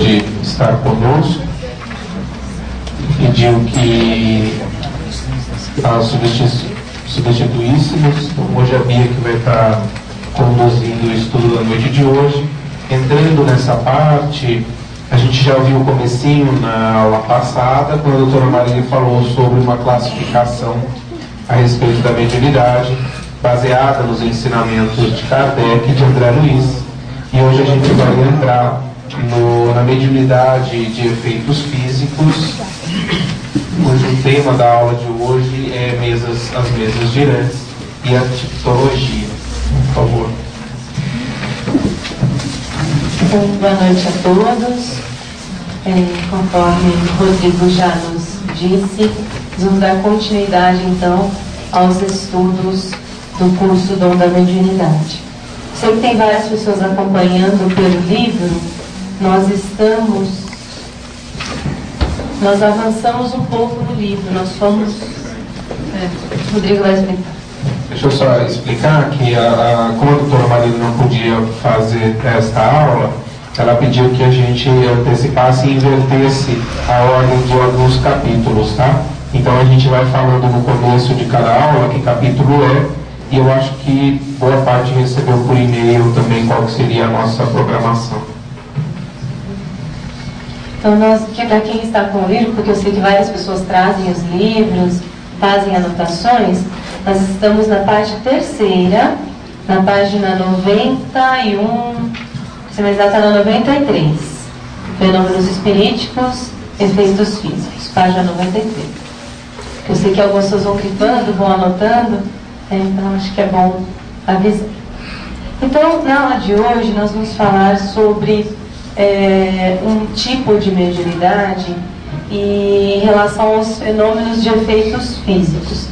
de estar conosco, pediu que substituíssemos. Hoje a Bia que vai estar conduzindo o estudo da noite de hoje. Entrando nessa parte, a gente já viu o comecinho na aula passada, quando a doutora Maria falou sobre uma classificação a respeito da mediunidade, baseada nos ensinamentos de Kardec e de André Luiz. E hoje a gente vai entrar na mediunidade de efeitos físicos, cujo tema da aula de hoje é as mesas girantes e a tipologia. Por favor. Boa noite a todos. Conforme o Rodrigo já nos disse, vamos dar continuidade então aos estudos do curso Dom da Mediunidade. Sei que tem várias pessoas acompanhando pelo livro. Nós avançamos um pouco no livro, nós fomos... Rodrigo vai explicar. Deixa eu só explicar que, como a doutora Maria não podia fazer esta aula, ela pediu que a gente antecipasse e invertesse a ordem de alguns capítulos, tá? Então a gente vai falando no começo de cada aula que capítulo é, e eu acho que boa parte recebeu por e-mail também qual que seria a nossa programação. Então, para quem está com o livro, porque eu sei que várias pessoas trazem os livros, fazem anotações, nós estamos na parte terceira, na página 91, se mais exato, na 93. Fenômenos espiríticos, efeitos físicos, página 93. Eu sei que algumas pessoas vão clipando, vão anotando, então acho que é bom avisar. Então, na aula de hoje, nós vamos falar sobre um tipo de mediunidade e em relação aos fenômenos de efeitos físicos,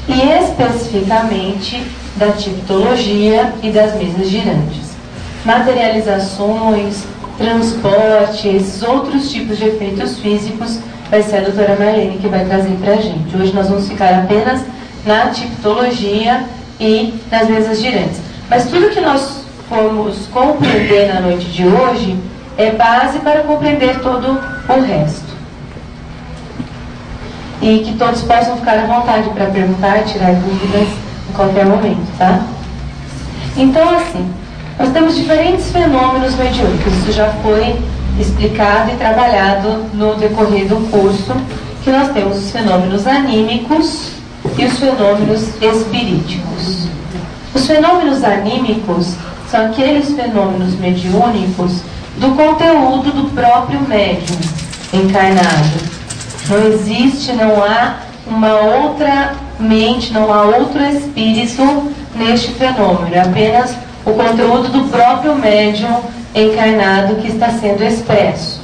e especificamente da tipologia e das mesas girantes. Materializações, transporte, esses outros tipos de efeitos físicos vai ser a doutora Marlene que vai trazer para a gente. Hoje nós vamos ficar apenas na tipologia e nas mesas girantes. Mas tudo que nós formos compreender na noite de hoje é base para compreender todo o resto. E que todos possam ficar à vontade para perguntar, tirar dúvidas em qualquer momento, tá? Então, assim, nós temos diferentes fenômenos mediúnicos. Isso já foi explicado e trabalhado no decorrer do curso, que nós temos os fenômenos anímicos e os fenômenos espiríticos. Os fenômenos anímicos são aqueles fenômenos mediúnicos do conteúdo do próprio médium encarnado. Não existe, não há uma outra mente, não há outro espírito neste fenômeno. É apenas o conteúdo do próprio médium encarnado que está sendo expresso.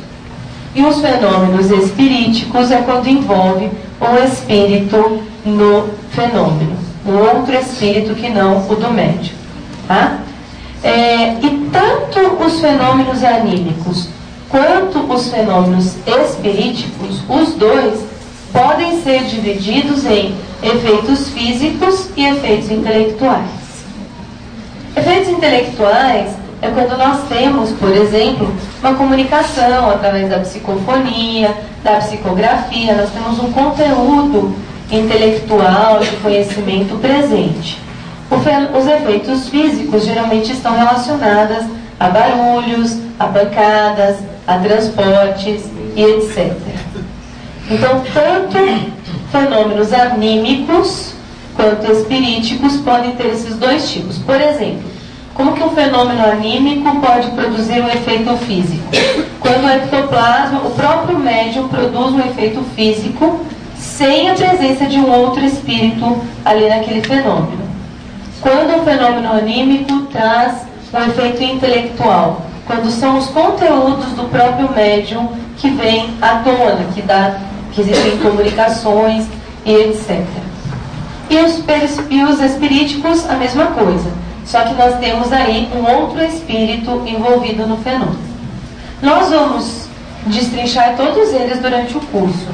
E os fenômenos espiríticos é quando envolve um espírito no fenômeno, um outro espírito que não o do médium, tá? E tanto os fenômenos anímicos quanto os fenômenos espiríticos, os dois podem ser divididos em efeitos físicos e efeitos intelectuais. Efeitos intelectuais é quando nós temos, por exemplo, uma comunicação através da psicofonia, da psicografia, nós temos um conteúdo intelectual de conhecimento presente. Os efeitos físicos geralmente estão relacionados a barulhos, a pancadas, a transportes e etc. Então, tanto fenômenos anímicos quanto espiríticos podem ter esses dois tipos. Por exemplo, como que um fenômeno anímico pode produzir um efeito físico? Quando o ectoplasma, o próprio médium produz um efeito físico sem a presença de um outro espírito ali naquele fenômeno. Quando o fenômeno anímico traz um efeito intelectual, quando são os conteúdos do próprio médium que vêm à tona, que existem comunicações e etc. E os espiríticos, a mesma coisa, só que nós temos aí um outro espírito envolvido no fenômeno. Nós vamos destrinchar todos eles durante o curso.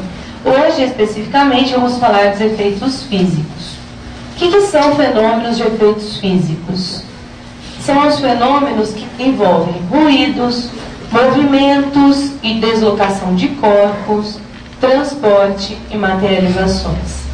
Hoje, especificamente, vamos falar dos efeitos físicos. O que são fenômenos de efeitos físicos? São os fenômenos que envolvem ruídos, movimentos e deslocação de corpos, transporte e materializações.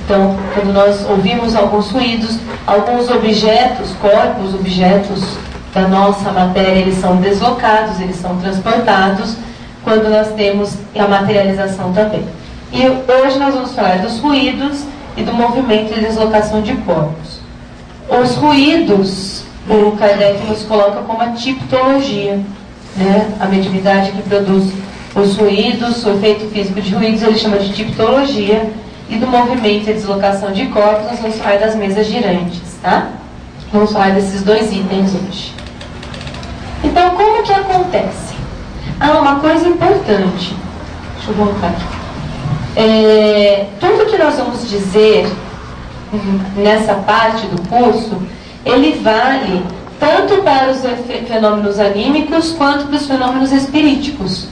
Então, quando nós ouvimos alguns ruídos, alguns objetos, corpos, objetos da nossa matéria, eles são deslocados, eles são transportados, quando nós temos a materialização também. E hoje nós vamos falar dos ruídos e do movimento e deslocação de corpos. Os ruídos, o Kardec nos coloca como a tipologia, né? A mediunidade que produz os ruídos, o efeito físico de ruídos, ele chama de tipologia. E do movimento e deslocação de corpos, nós vamos falar das mesas girantes, tá? Vamos falar desses dois itens hoje. Então, como que acontece? Uma coisa importante. Deixa eu voltar aqui. Tudo que nós vamos dizer nessa parte do curso, ele vale tanto para os fenômenos anímicos quanto para os fenômenos espiríticos,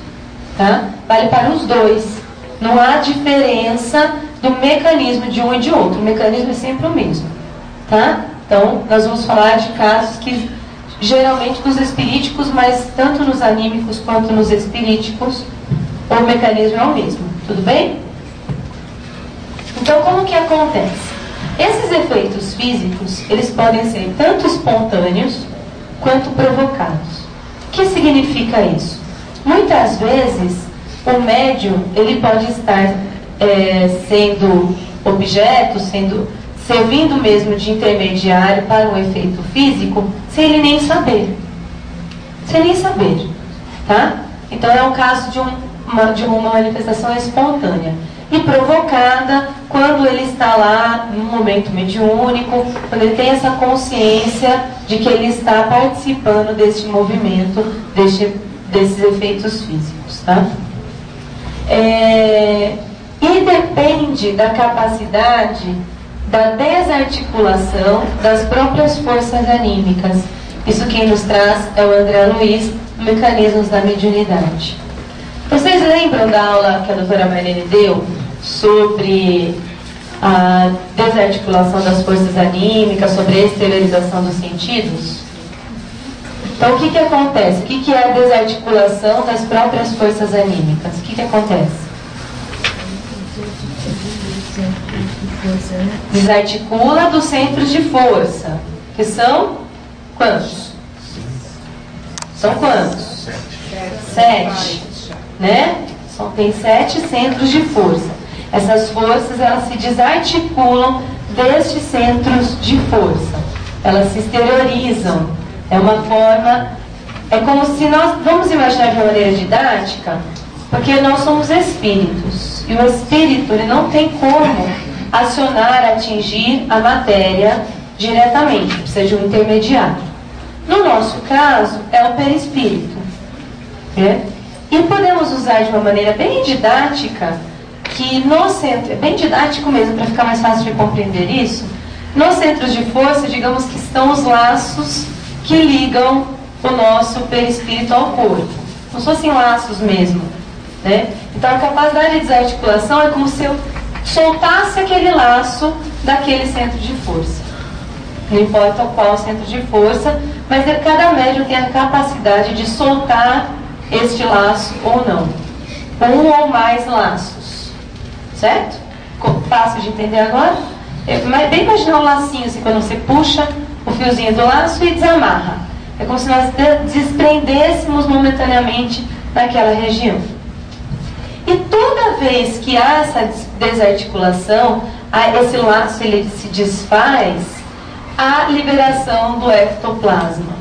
tá? Vale para os dois. Não há diferença do mecanismo de um e de outro. O mecanismo é sempre o mesmo, tá? Então, nós vamos falar de casos que, geralmente, nos espiríticos, mas tanto nos anímicos quanto nos espiríticos, o mecanismo é o mesmo. Tudo bem? Então, como que acontece? Esses efeitos físicos, eles podem ser tanto espontâneos quanto provocados. O que significa isso? Muitas vezes, o médium, ele pode estar sendo objeto, servindo mesmo de intermediário para um efeito físico, sem ele nem saber. Sem nem saber, tá? Então é um caso de uma manifestação espontânea. E provocada quando ele está lá num momento mediúnico, quando ele tem essa consciência de que ele está participando deste movimento, desses efeitos físicos, tá? E depende da capacidade da desarticulação das próprias forças anímicas. Isso quem nos traz é o André Luiz, Mecanismos da Mediunidade. Vocês lembram da aula que a doutora Marlene deu sobre a desarticulação das forças anímicas, sobre a exteriorização dos sentidos? Então, o que acontece? O que é a desarticulação das próprias forças anímicas? O que acontece? Desarticula dos centros de força, que são quantos? São quantos? 7, né? Tem 7 centros de força. Essas forças, elas se desarticulam destes centros de força. Elas se exteriorizam. É uma forma, é como se nós, vamos imaginar de uma maneira didática, porque nós somos espíritos. E o espírito, ele não tem como acionar, atingir a matéria diretamente. Precisa de um intermediário. No nosso caso, é o perispírito. Né? E podemos usar de uma maneira bem didática, que no centro, é bem didático mesmo, para ficar mais fácil de compreender isso, nos centros de força, digamos que estão os laços que ligam o nosso perispírito ao corpo. Não são assim laços mesmo, né? Então a capacidade de desarticulação é como se eu soltasse aquele laço daquele centro de força. Não importa qual centro de força, mas cada médium tem a capacidade de soltar este laço ou não. Um ou mais laços. Certo? Fácil de entender agora? Bem imaginar um lacinho, assim, quando você puxa o fiozinho do laço e desamarra. É como se nós desprendêssemos momentaneamente daquela região. E toda vez que há essa desarticulação, esse laço ele se desfaz, há liberação do ectoplasma,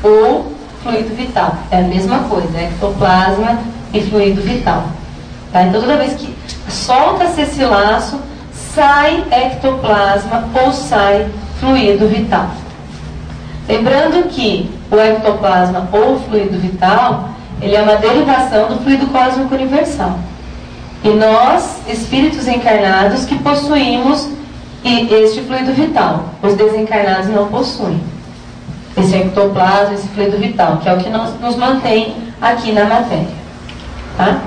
ou fluido vital. É a mesma coisa, ectoplasma e fluido vital. Tá? Então toda vez que solta-se esse laço, sai ectoplasma ou sai fluido vital. Lembrando que o ectoplasma ou fluido vital, ele é uma derivação do fluido cósmico universal. E nós, espíritos encarnados, que possuímos este fluido vital. Os desencarnados não possuem esse ectoplasma, esse fluido vital, que é o que nos mantém aqui na matéria. Tá?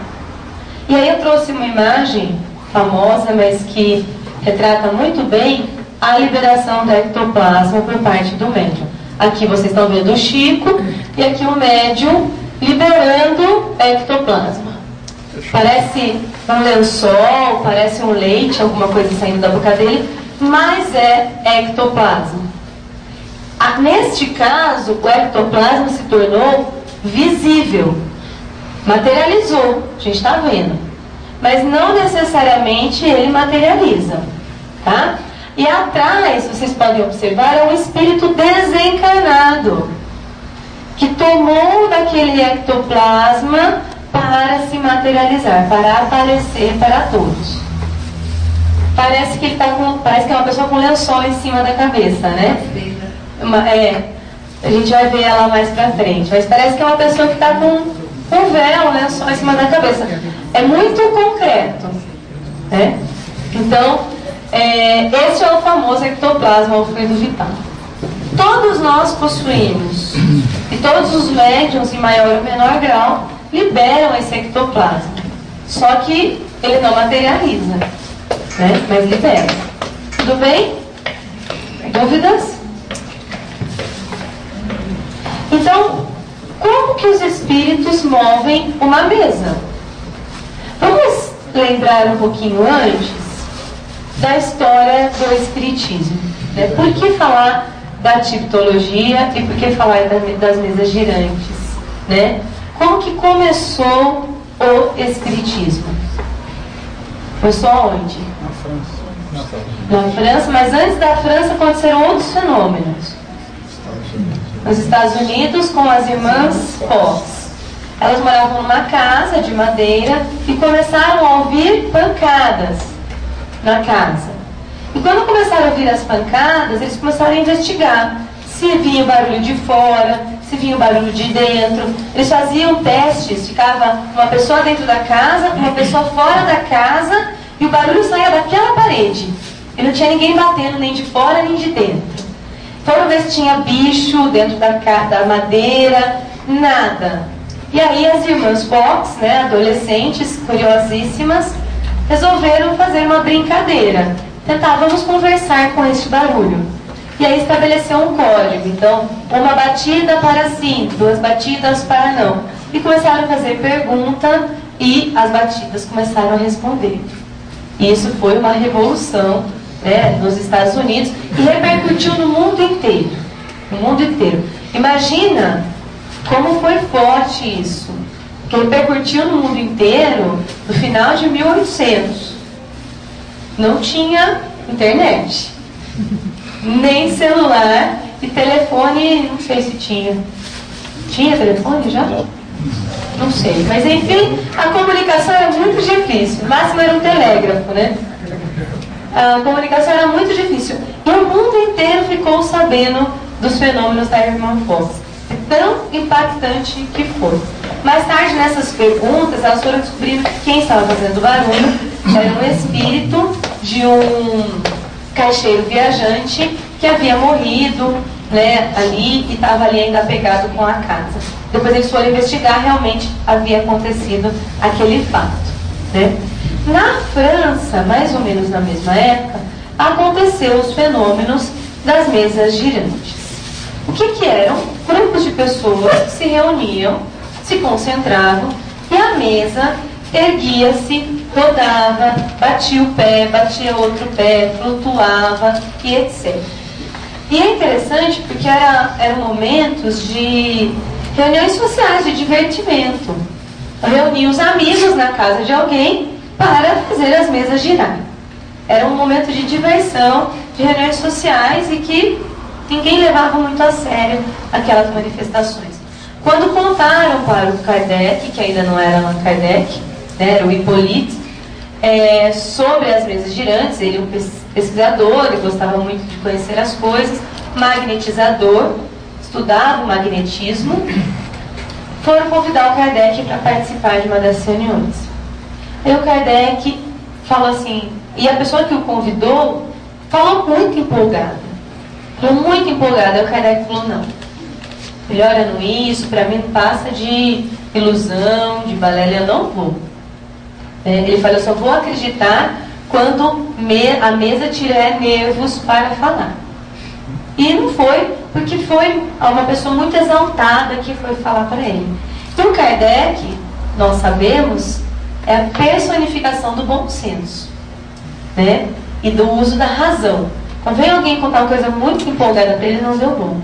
E aí eu trouxe uma imagem famosa, mas que retrata muito bem a liberação do ectoplasma por parte do médium. Aqui vocês estão vendo o Chico, e aqui o médium liberando ectoplasma. Parece um lençol, parece um leite, alguma coisa saindo da boca dele, mas é ectoplasma. Neste caso, o ectoplasma se tornou visível, materializou, a gente está vendo, mas não necessariamente ele materializa, tá? E atrás, vocês podem observar, é um espírito desencarnado que tomou daquele ectoplasma para se materializar, para aparecer para todos. Parece que parece que é uma pessoa com lençol em cima da cabeça, né? A gente vai ver ela mais pra frente, mas parece que é uma pessoa que está com um véu, um lençol em cima da cabeça. É muito concreto, né? Então, esse é o famoso ectoplasma, o fluido vital. Todos nós possuímos, e todos os médiuns, em maior ou menor grau, liberam esse ectoplasma. Só que ele não materializa, né? Mas libera. Tudo bem? Dúvidas? Então, como que os espíritos movem uma mesa? Vamos lembrar um pouquinho antes da história do espiritismo, né? Por que falar da tipologia e por que falar das mesas girantes, né? Como que começou o espiritismo? Começou onde? Na França, mas antes da França aconteceram outros fenômenos. Nos Estados Unidos, com as irmãs Fox. Elas moravam numa casa de madeira e começaram a ouvir pancadas na casa. E quando começaram a ouvir as pancadas, eles começaram a investigar se vinha o barulho de fora, se vinha o barulho de dentro. Eles faziam testes, ficava uma pessoa dentro da casa, uma pessoa fora da casa, e o barulho saía daquela parede. E não tinha ninguém batendo, nem de fora, nem de dentro. Foram ver se tinha bicho dentro da madeira, nada. E aí as irmãs Fox, né, adolescentes, curiosíssimas, resolveram fazer uma brincadeira. Tentávamos conversar com este barulho. E aí estabeleceu um código. Então, uma batida para sim, 2 batidas para não. E começaram a fazer pergunta e as batidas começaram a responder. E isso foi uma revolução, né, nos Estados Unidos e repercutiu no mundo inteiro. No mundo inteiro. Imagina como foi forte isso. Que repercutiu no mundo inteiro no final de 1800. Não tinha internet, nem celular e telefone, não sei se tinha. Tinha telefone já? Não sei, mas enfim, a comunicação era muito difícil. O máximo era um telégrafo, né? A comunicação era muito difícil. E o mundo inteiro ficou sabendo dos fenômenos da irmã Fox. É tão impactante que foi. Mais tarde, nessas perguntas, elas foram descobrindo que quem estava fazendo barulho era um espírito de um caixeiro viajante que havia morrido, né, ali e estava ali ainda apegado com a casa. Depois eles foram investigar, realmente havia acontecido aquele fato, né? Na França, mais ou menos na mesma época, aconteceu os fenômenos das mesas girantes. O que eram? Grupos de pessoas que se reuniam, se concentravam e a mesa erguia-se, rodava, batia o pé, batia outro pé, flutuava e etc. E é interessante porque eram momentos de reuniões sociais, de divertimento. Reunia os amigos na casa de alguém para fazer as mesas girar. Era um momento de diversão, de reuniões sociais e que ninguém levava muito a sério aquelas manifestações. Quando contaram para o Kardec, que ainda não era Allan Kardec, né, era o Hippolyte, sobre as mesas girantes, ele é um pesquisador, ele gostava muito de conhecer as coisas, magnetizador, estudava o magnetismo, foram convidar o Kardec para participar de uma das reuniões. Aí o Kardec falou assim, e a pessoa que o convidou falou muito empolgada. Falou muito empolgada. Aí o Kardec falou, não, melhora não isso, para mim não passa de ilusão, de balela, eu não vou. Ele falou, eu só vou acreditar quando a mesa tiver nervos para falar. E não foi, porque foi uma pessoa muito exaltada que foi falar para ele. E Por Kardec, nós sabemos, é a personificação do bom senso, né? E do uso da razão. Quando vem alguém contar uma coisa muito empolgada para ele, não deu bom.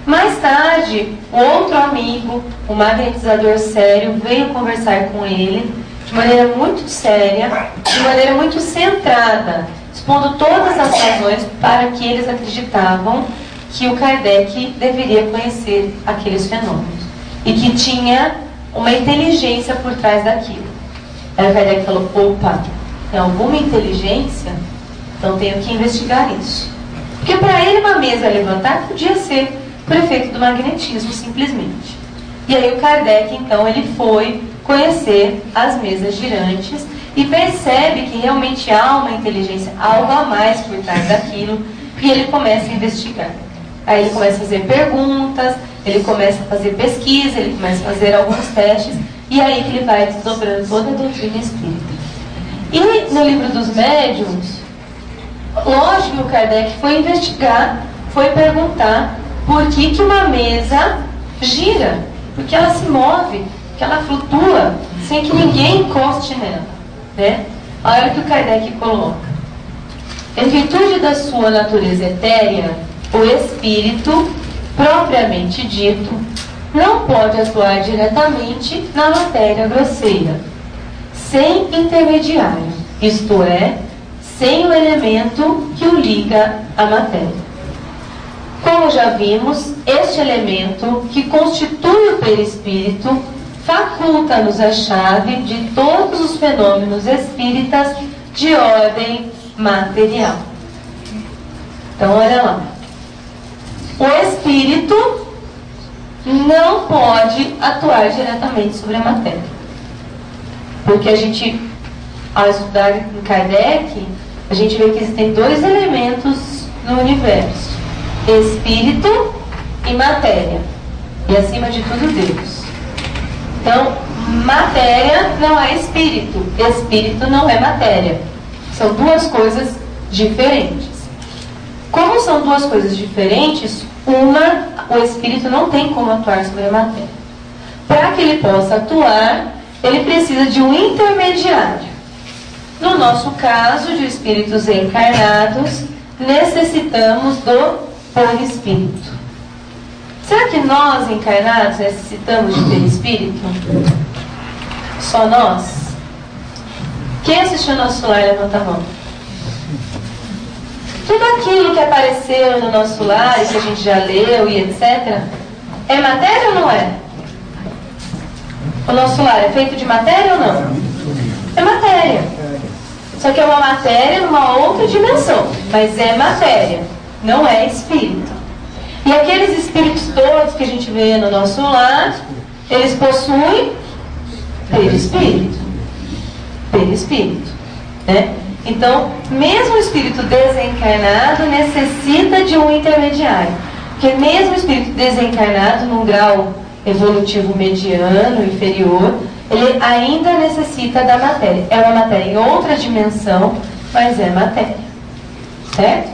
Mais tarde, um outro amigo, um magnetizador sério, veio conversar com ele de maneira muito séria, de maneira muito centrada, expondo todas as razões para que eles acreditavam que o Kardec deveria conhecer aqueles fenômenos e que tinha uma inteligência por trás daquilo. Aí o Kardec falou: opa, tem alguma inteligência? Então tenho que investigar isso. Porque para ele uma mesa levantar podia ser por efeito do magnetismo, simplesmente. E aí o Kardec, então, ele foi conhecer as mesas girantes e percebe que realmente há uma inteligência, algo a mais por trás daquilo, e ele começa a investigar. Aí ele começa a fazer perguntas, ele começa a fazer pesquisa, ele começa a fazer alguns testes, e aí que ele vai desdobrando toda a doutrina espírita. E no livro dos médiuns, lógico que o Kardec foi investigar, foi perguntar por que uma mesa gira, porque ela se move, porque ela flutua, sem que ninguém encoste nela, né? Olha o que o Kardec coloca: em virtude da sua natureza etérea, o espírito, propriamente dito, não pode atuar diretamente na matéria grosseira, sem intermediário, isto é, sem o elemento que o liga à matéria. Como já vimos, este elemento, que constitui o perispírito, faculta-nos a chave de todos os fenômenos espíritas de ordem material. Então, olha lá. O espírito não pode atuar diretamente sobre a matéria. Porque a gente, ao estudar em Kardec, a gente vê que existem dois elementos no universo: espírito e matéria. E acima de tudo, Deus. Então, matéria não é espírito, espírito não é matéria. São duas coisas diferentes. Como são duas coisas diferentes, o espírito não tem como atuar sobre a matéria. Para que ele possa atuar, ele precisa de um intermediário. No nosso caso, de espíritos encarnados, necessitamos do perispírito. Será que nós, encarnados, necessitamos de perispírito? Só nós? Quem assistiu nosso lar, levanta a mão. Tudo aquilo que apareceu no nosso lar, e que a gente já leu e etc., é matéria ou não é? O nosso lar é feito de matéria ou não? É matéria. Só que é uma matéria numa outra dimensão, mas é matéria, não é espírito. E aqueles espíritos todos que a gente vê no nosso lar, eles possuem perispírito. Perispírito, né? Então, mesmo o espírito desencarnado necessita de um intermediário. Porque mesmo o espírito desencarnado, num grau evolutivo mediano, inferior, ele ainda necessita da matéria. É uma matéria em outra dimensão, mas é matéria. Certo?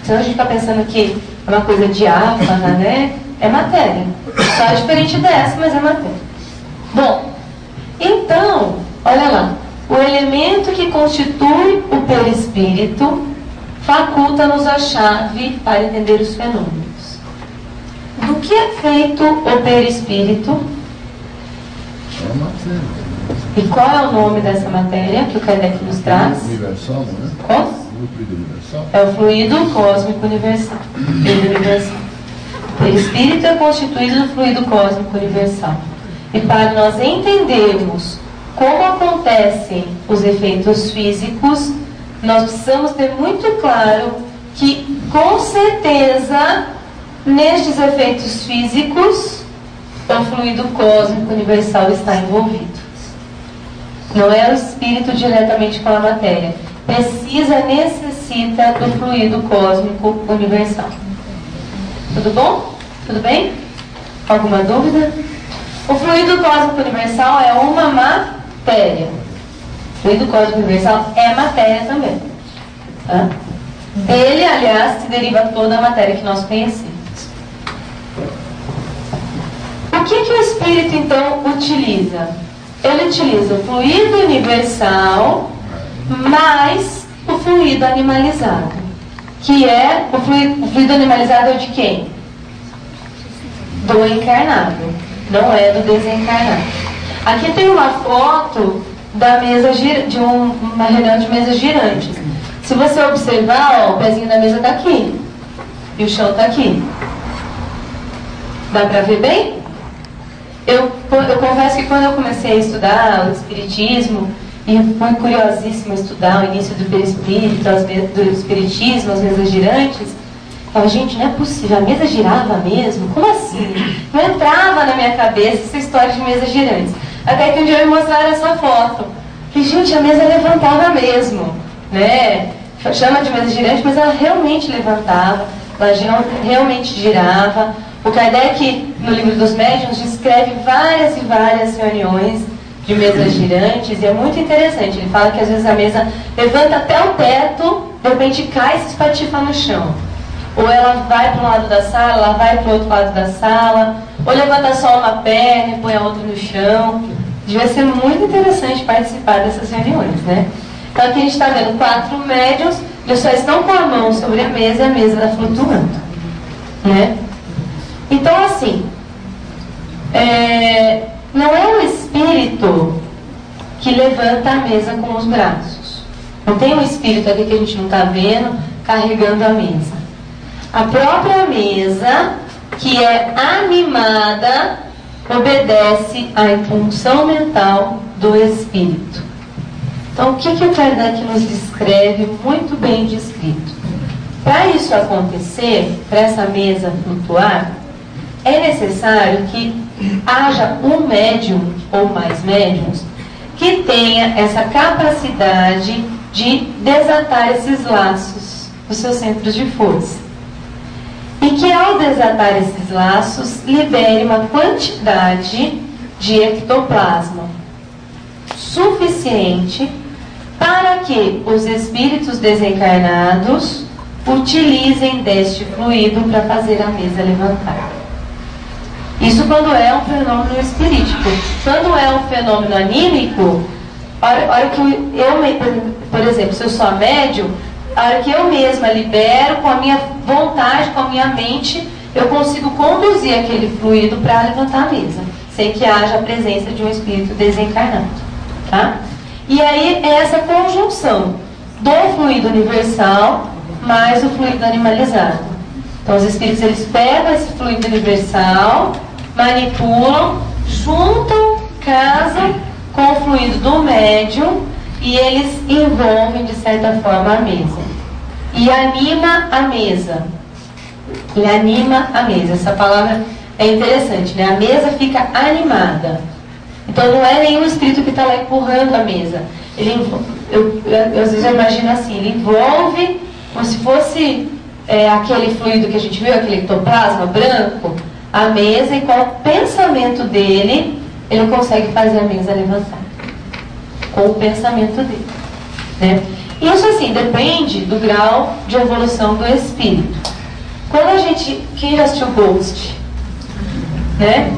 Senão a gente fica pensando que é uma coisa diáfana, né? É matéria. Só é diferente dessa, mas é matéria. Bom, então, olha lá. O elemento que constitui o perispírito faculta-nos a chave para entender os fenômenos. Do que é feito o perispírito? É matéria. E qual é o nome dessa matéria que o Kardec nos traz? Universal, não é? Qual? O fluido universal. É o fluido cósmico universal. O perispírito é constituído do fluido cósmico universal. E para nós entendermos como acontecem os efeitos físicos, nós precisamos ter muito claro que, com certeza, nestes efeitos físicos, o fluido cósmico universal está envolvido. Não é o espírito diretamente com a matéria. Necessita do fluido cósmico universal. Tudo bom? Tudo bem? Alguma dúvida? O fluido cósmico universal é uma matéria. O fluido cósmico universal é matéria também. Tá? Dele, aliás, se deriva toda a matéria que nós conhecemos. O O que o Espírito, então, utiliza? Ele utiliza o fluido universal mais o fluido animalizado. Que é, o fluido animalizado é de quem? Do encarnado, não é do desencarnado. Aqui tem uma foto da mesa de uma reunião de mesas girantes. Se você observar, ó, o pezinho da mesa está aqui e o chão está aqui. Dá para ver bem? Eu confesso que quando eu comecei a estudar o Espiritismo, e fui curiosíssima a estudar o início do perispírito, do Espiritismo, as mesas girantes, eu falava, gente, não é possível, a mesa girava mesmo? Como assim? Não entrava na minha cabeça essa história de mesas girantes. Até que um dia me mostraram essa foto. E, gente, a mesa levantava mesmo, né? Chama de mesa girante, mas ela realmente levantava, ela realmente girava. O Kardec, no livro dos médiuns, descreve várias e várias reuniões de mesas girantes, e é muito interessante. Ele fala que às vezes a mesa levanta até o teto, de repente cai e se espatifa no chão. Ou ela vai para um lado da sala, ela vai para o outro lado da sala, ou levanta só uma perna e põe a outra no chão. Devia ser muito interessante participar dessas reuniões, né? Então aqui a gente está vendo 4 médiuns, eles só estão com a mão sobre a mesa está flutuando, né? Então assim, não é o espírito que levanta a mesa com os braços. Não tem um espírito aqui que a gente não está vendo carregando a mesa. A própria mesa, que é animada, obedece à impulsão mental do espírito. Então, o que o Kardec nos descreve muito bem descrito? Para isso acontecer, para essa mesa flutuar, é necessário que haja um médium ou mais médiums que tenha essa capacidade de desatar esses laços dos seus centros de força. E que ao desatar esses laços, libere uma quantidade de ectoplasma suficiente para que os espíritos desencarnados utilizem deste fluido para fazer a mesa levantar. Isso quando é um fenômeno espirítico. Quando é um fenômeno anímico, a hora que por exemplo, se eu sou a médium, a hora que eu mesma libero com a minha vontade, com a minha mente, eu consigo conduzir aquele fluido para levantar a mesa, sem que haja a presença de um espírito desencarnado, tá? E aí é essa conjunção do fluido universal mais o fluido animalizado. Então os espíritos, eles pegam esse fluido universal, manipulam, juntam, casam com o fluido do médium e eles envolvem de certa forma a mesa. E anima a mesa. Ele anima a mesa. Essa palavra é interessante, né? A mesa fica animada. Então não é nenhum espírito que está lá empurrando a mesa. Eu às vezes eu imagino assim, ele envolve como se fosse aquele fluido que a gente viu, aquele ectoplasma branco, a mesa, e com o pensamento dele, ele consegue fazer a mesa levantar. Com o pensamento dele, né? Isso assim, depende do grau de evolução do espírito. Quem já assistiu Ghost? Né?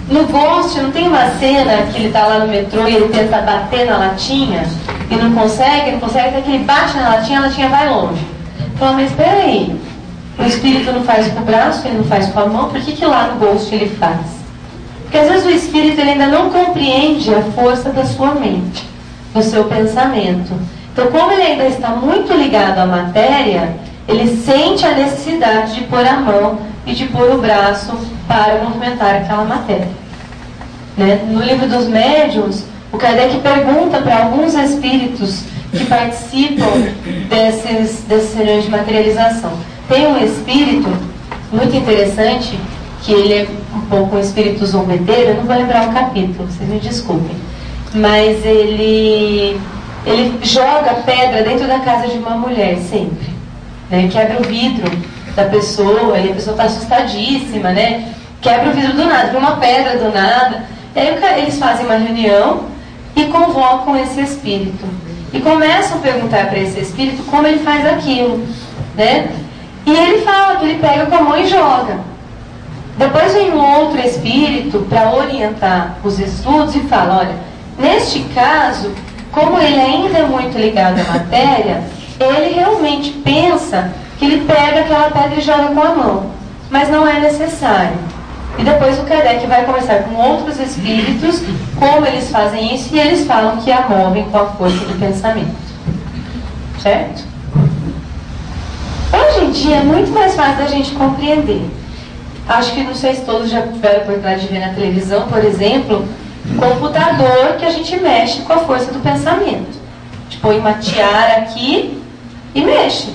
No Ghost não tem uma cena que ele está lá no metrô e ele tenta bater na latinha e não consegue, até que ele bate na latinha, a latinha vai longe. Fala, mas espera aí, o espírito não faz com o braço, ele não faz com a mão, por que lá no Ghost ele faz? Porque às vezes o espírito ele ainda não compreende a força da sua mente, do seu pensamento. Então, como ele ainda está muito ligado à matéria, ele sente a necessidade de pôr a mão e de pôr o braço para movimentar aquela matéria. Né? No livro dos médiuns, o Kardec pergunta para alguns espíritos que participam desses reuniões de materialização. Tem um espírito muito interessante, que ele é um pouco um espírito zombeteiro, eu não vou lembrar o capítulo, vocês me desculpem, mas ele joga pedra dentro da casa de uma mulher sempre, né? Quebra o vidro da pessoa, e a pessoa está assustadíssima, né? Quebra o vidro do nada, vem uma pedra do nada. E aí eles fazem uma reunião e convocam esse espírito e começam a perguntar para esse espírito como ele faz aquilo, né? E ele fala que ele pega com a mão e joga. Depois vem um outro espírito para orientar os estudos e fala, olha, neste caso, como ele ainda é muito ligado à matéria, ele realmente pensa que ele pega aquela pedra e joga com a mão, mas não é necessário. E depois o Kardec vai conversar com outros espíritos, como eles fazem isso, e eles falam que a movem com a força do pensamento. Certo? Hoje em dia é muito mais fácil da gente compreender. Acho que não sei se todos já tiveram a oportunidade de ver na televisão, por exemplo, computador que a gente mexe com a força do pensamento. A gente põe uma tiara aqui e mexe.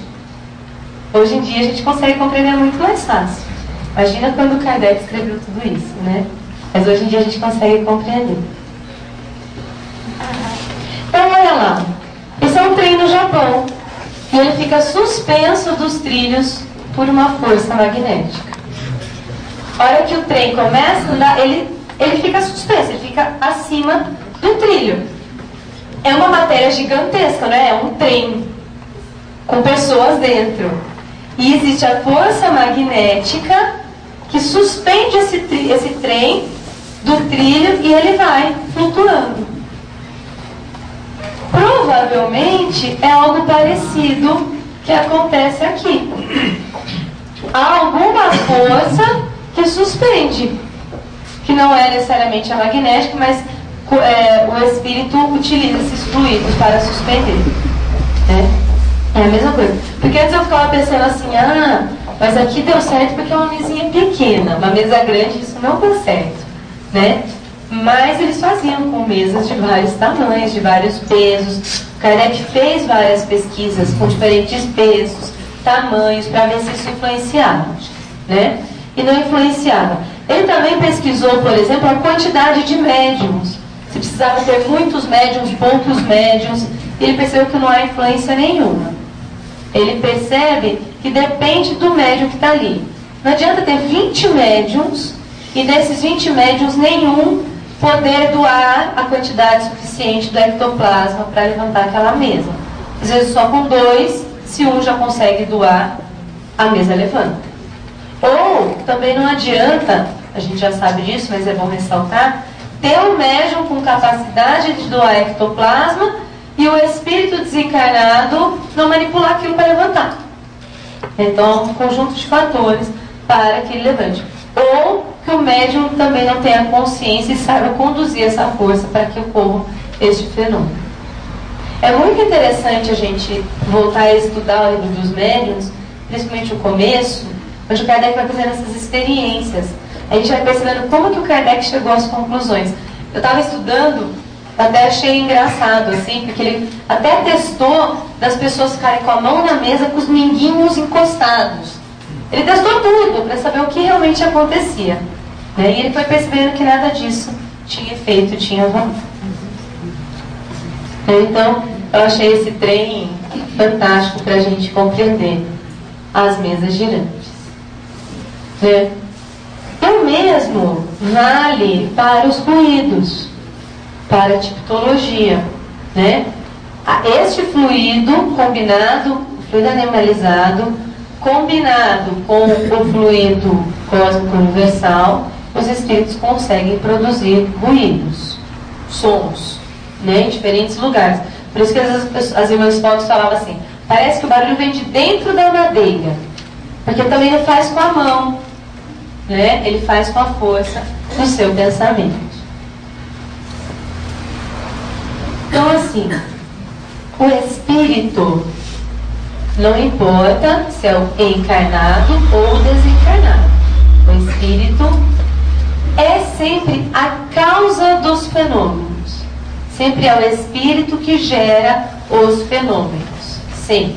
Hoje em dia a gente consegue compreender muito mais fácil. Imagina quando o Kardec escreveu tudo isso, né? Mas hoje em dia a gente consegue compreender. Então olha lá, esse é um trem no Japão e ele fica suspenso dos trilhos por uma força magnética. A hora que o trem começa a andar, ele fica suspenso, ele fica acima do trilho. É uma matéria gigantesca, né? É um trem com pessoas dentro. E existe a força magnética que suspende esse trem do trilho e ele vai flutuando. Provavelmente é algo parecido que acontece aqui. Há alguma força que suspende, que não é necessariamente a magnética, mas o espírito utiliza esses fluidos para suspender. Né? É a mesma coisa. Porque antes eu ficava pensando assim, mas aqui deu certo porque é uma mesinha pequena, uma mesa grande, isso não deu certo. Né? Mas eles faziam com mesas de vários tamanhos, de vários pesos. O Kardec fez várias pesquisas com diferentes pesos, tamanhos, para ver se isso influenciava. Né? E não influenciava. Ele também pesquisou, por exemplo, a quantidade de médiums. Se precisava ter muitos médiums, poucos médiums. E ele percebeu que não há influência nenhuma. Ele percebe que depende do médium que está ali. Não adianta ter 20 médiums e desses 20 médiums nenhum poder doar a quantidade suficiente do ectoplasma para levantar aquela mesa. Às vezes só com 2, se um já consegue doar, a mesa levanta. Ou também não adianta, a gente já sabe disso, mas é bom ressaltar, ter um médium com capacidade de doar ectoplasma e o espírito desencarnado não manipular aquilo para levantar. Então, um conjunto de fatores para que ele levante. Ou que o médium também não tenha consciência e saiba conduzir essa força para que ocorra este fenômeno. É muito interessante a gente voltar a estudar o livro dos médiuns, principalmente o começo, onde o Kardec vai fazendo essas experiências. A gente vai percebendo como que o Kardec chegou às conclusões. Eu estava estudando, até achei engraçado, assim, porque ele até testou das pessoas ficarem com a mão na mesa com os minguinhos encostados. Ele testou tudo para saber o que realmente acontecia. Né? E ele foi percebendo que nada disso tinha efeito, tinha valor. Então, eu achei esse trem fantástico para a gente compreender as mesas girantes. Né? O mesmo vale para os ruídos, para a tipologia. Né? Este fluido combinado, o fluido animalizado, combinado com o fluido cósmico universal, os espíritos conseguem produzir ruídos, sons, né, em diferentes lugares. Por isso que as irmãs Fox falavam assim, parece que o barulho vem de dentro da madeira, porque também não faz com a mão, né, ele faz com a força do seu pensamento. Então assim, o espírito, não importa se é o encarnado ou o desencarnado, o espírito é sempre a causa dos fenômenos. Sempre é o espírito que gera os fenômenos. Sempre.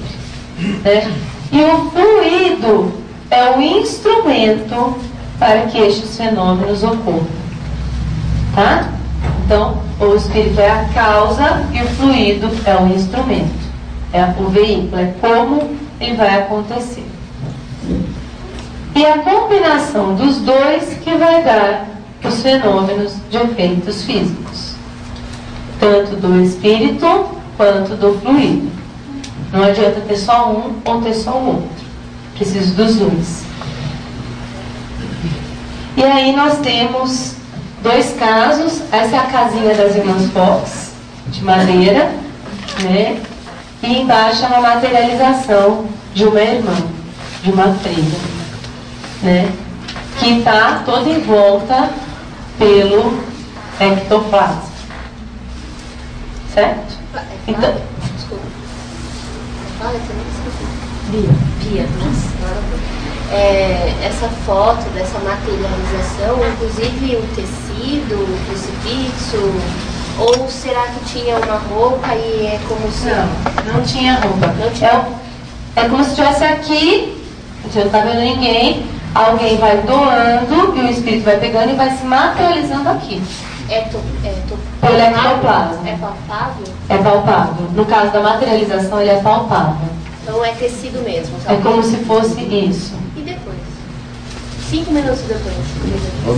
Né? E o fluido é o instrumento para que estes fenômenos ocorram. Tá? Então, o espírito é a causa e o fluido é o instrumento. É o veículo, é como ele vai acontecer. E a combinação dos dois que vai dar os fenômenos de efeitos físicos. Tanto do espírito quanto do fluido. Não adianta ter só um ou ter só o outro. Preciso dos dois. E aí nós temos 2 casos. Essa é a casinha das irmãs Fox, de madeira, né? E embaixo é uma materialização de uma irmã, de uma freira, né? Que está toda em volta pelo ectoplasma. Certo? Então, Desculpa. Fala, você não Bia. Bia, essa foto dessa materialização, inclusive o tecido, o crucifixo, ou será que tinha uma roupa e é como se... Não tinha roupa. Não tinha. É como se estivesse aqui, você não está vendo ninguém, alguém vai doando e o espírito vai pegando e vai se materializando aqui. Pelo ectoplasma. É palpável? É palpável. No caso da materialização, ele é palpável. Então é tecido mesmo, É sabe? como se fosse isso. E depois? 5 minutos depois,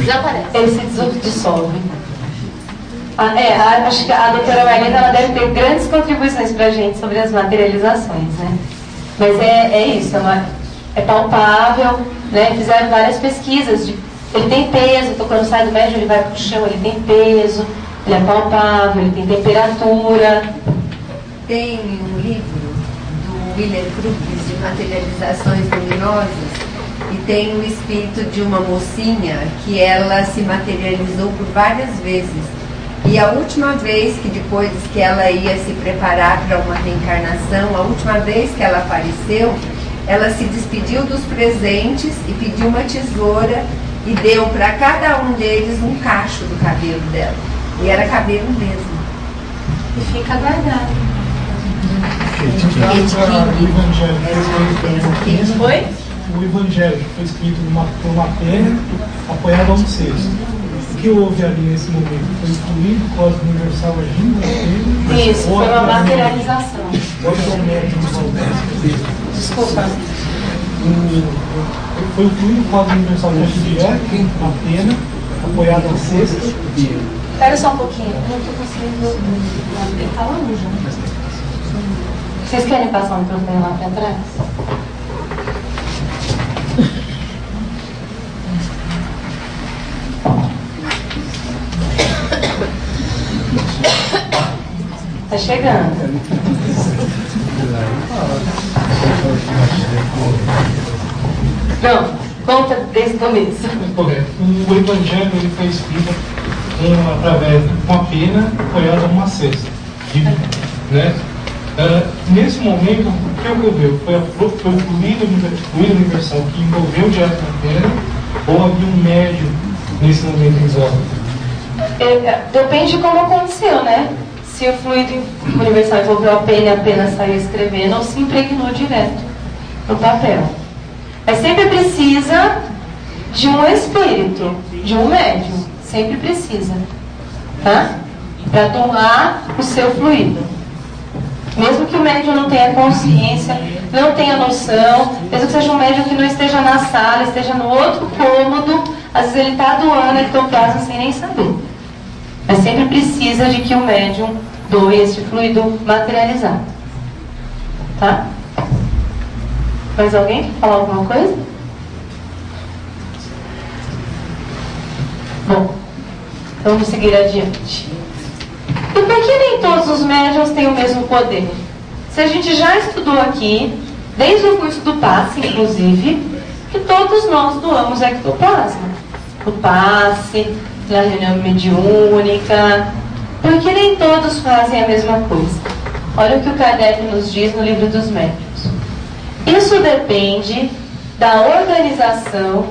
desaparece. Ele se dissolve. Acho que a doutora Marlene, ela deve ter grandes contribuições para a gente sobre as materializações, né? Mas é isso, é palpável, né? Fizeram várias pesquisas. Ele tem peso, então quando sai do médium ele vai para o chão, ele tem peso, ele é palpável, ele tem temperatura. Tem um livro do William Crookes de materializações luminosas e tem um espírito de uma mocinha que ela se materializou por várias vezes. E a última vez que depois que ela ia se preparar para uma reencarnação, a última vez que ela apareceu, ela se despediu dos presentes e pediu uma tesoura e deu para cada um deles um cacho do cabelo dela. E era cabelo mesmo. E fica guardado. Foi? O Evangelho foi escrito por uma pena apoiada a um cesto. O que houve ali nesse momento? Foi o fluido cósmico universal agindo na pena? Isso, foi uma materialização. Desculpa. Foi o fluido cósmico universal agindo direto na pena, apoiado a um cesto. Espera só um pouquinho, eu não estou conseguindo. Ele está longe, né? Vocês querem passar um microfone lá para trás? Tá chegando. Não, conta desde o começo. Correto. O Evangelho ele foi escrito através de uma pena apoiada a uma cesta. Né? Nesse momento, o que ocorreu? Foi o fluido universal que envolveu direto na pena, ou havia um médium nesse momento exótico? Depende de como aconteceu, né? Se o fluido universal envolveu a pena e a pena saiu escrevendo, ou se impregnou direto no papel. Mas sempre precisa de um espírito, de um médium. Sempre precisa, tá? Para doar o seu fluido. Mesmo que o médium não tenha consciência, não tenha noção, mesmo que seja um médium que não esteja na sala, esteja no outro cômodo, às vezes ele está doando ectoplasma sem nem saber. Mas sempre precisa de que o médium doe esse fluido materializado. Tá? Mais alguém quer falar alguma coisa? Bom, vamos seguir adiante. E por que nem todos os médiuns têm o mesmo poder? Se a gente já estudou aqui, desde o curso do passe, inclusive, que todos nós doamos ectoplasma. O passe, na reunião mediúnica. Por que nem todos fazem a mesma coisa? Olha o que o Kardec nos diz no Livro dos Médiuns. Isso depende da organização